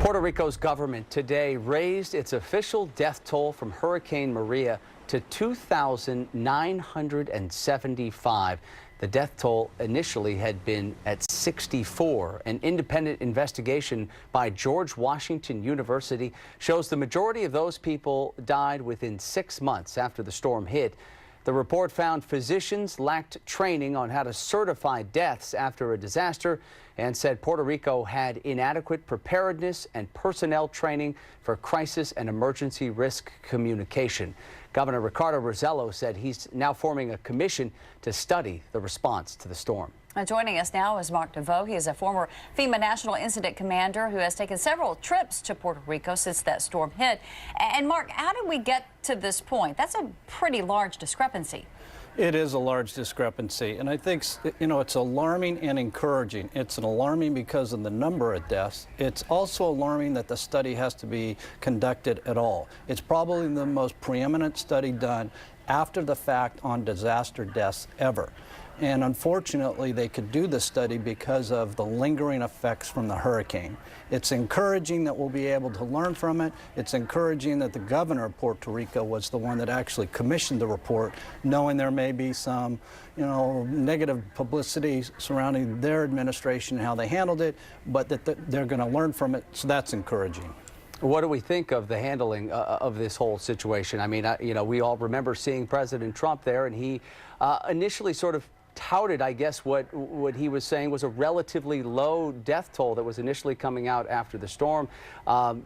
Puerto Rico's government today raised its official death toll from Hurricane Maria to 2,975. The death toll initially had been at 64. An independent investigation by George Washington University shows the majority of those people died within 6 months after the storm hit. The report found physicians lacked training on how to certify deaths after a disaster and said Puerto Rico had inadequate preparedness and personnel training for crisis and emergency risk communication. Governor Ricardo Rosello said he's now forming a commission to study the response to the storm. Joining us now is Mark DeVoe. He is a former FEMA National Incident Commander who has taken several trips to Puerto Rico since that storm hit. And Mark, how did we get to this point? That's a pretty large discrepancy. It is a large discrepancy, and I think, it's alarming and encouraging. It's alarming because of the number of deaths. It's also alarming that the study has to be conducted at all. It's probably the most preeminent study done after the fact on disaster deaths ever. And unfortunately, they could do the study because of the lingering effects from the hurricane. It's encouraging that we'll be able to learn from it. It's encouraging that the governor of Puerto Rico was the one that actually commissioned the report, knowing there may be some, negative publicity surrounding their administration and how they handled it, but that they're going to learn from it, so that's encouraging. What do we think of the handling of this whole situation? I mean, we all remember seeing President Trump there, and he initially sort of touted, I guess, what he was saying was a relatively low death toll that was initially coming out after the storm.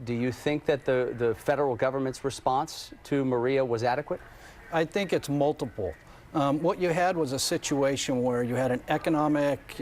Do you think that the federal government's response to Maria was adequate? I think it's multiple. What you had was a situation where you had an economic,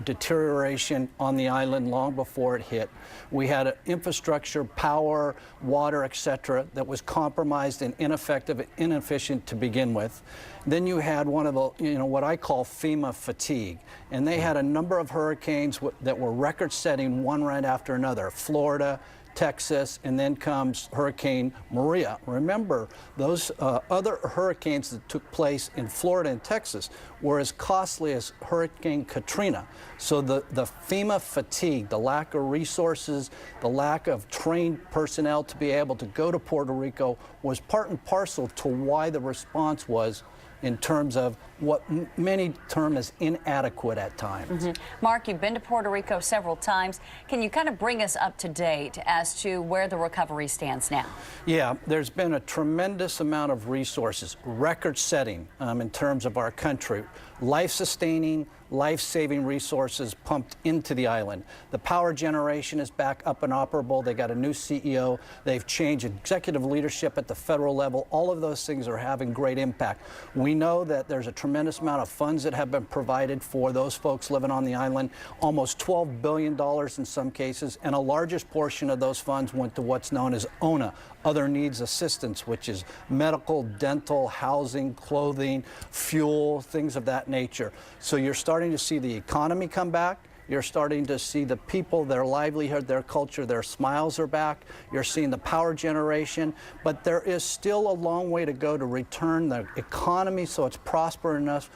deterioration on the island long before it hit. We had an infrastructure, power, water, etc., that was compromised and ineffective, inefficient to begin with. Then you had one of the, what I call FEMA fatigue, and they had a number of hurricanes that were record-setting, one right after another. Florida, Texas, and then comes Hurricane Maria. Remember, those other hurricanes that took place in Florida and Texas were as costly as Hurricane Katrina. So the FEMA fatigue, the lack of resources, the lack of trained personnel to be able to go to Puerto Rico was part and parcel to why the response was in terms of what many term as inadequate at times. Mark, you've been to Puerto Rico several times. Can you kind of bring us up to date as to where the recovery stands now? Yeah, there's been a tremendous amount of resources, record-setting in terms of our country, life-sustaining, life-saving resources pumped into the island. The power generation is back up and operable. They got a new CEO. They've changed executive leadership at the federal level. All of those things are having great impact. We know that there's a tremendous amount of funds that have been provided for those folks living on the island, almost $12 billion in some cases, and a largest portion of those funds went to what's known as ONA, Other Needs Assistance, which is medical, dental, housing, clothing, fuel, things of that nature. So you're starting to see the economy come back. You're starting to see the people, their livelihood, their culture, their smiles are back. You're seeing the power generation, but there is still a long way to go to return the economy so it's prosperous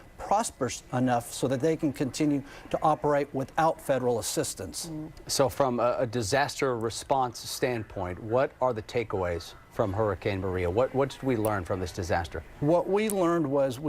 enough so that they can continue to operate without federal assistance. So from a disaster response standpoint, what are the takeaways from Hurricane Maria? What did we learn from this disaster? What we learned was,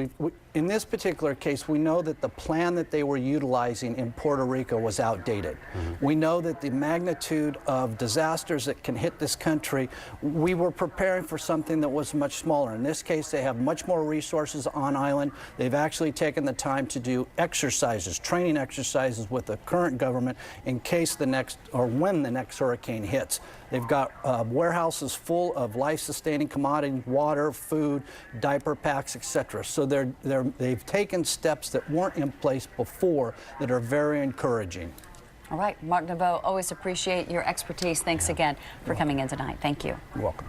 in this particular case, we know that the plan that they were utilizing in Puerto Rico was outdated. We know that the magnitude of disasters that can hit this country, we were preparing for something that was much smaller. In this case, they have much more resources on island. They've actually taken the time to do exercises, training exercises with the current government in case the next, or when the next hurricane hits. They've got warehouses full of life-sustaining commodities, water, food, diaper packs, etc. So they've taken steps that weren't in place before that are very encouraging. All right, Mark DeVoe, always appreciate your expertise. Thanks again for coming in tonight. Thank you. You're welcome.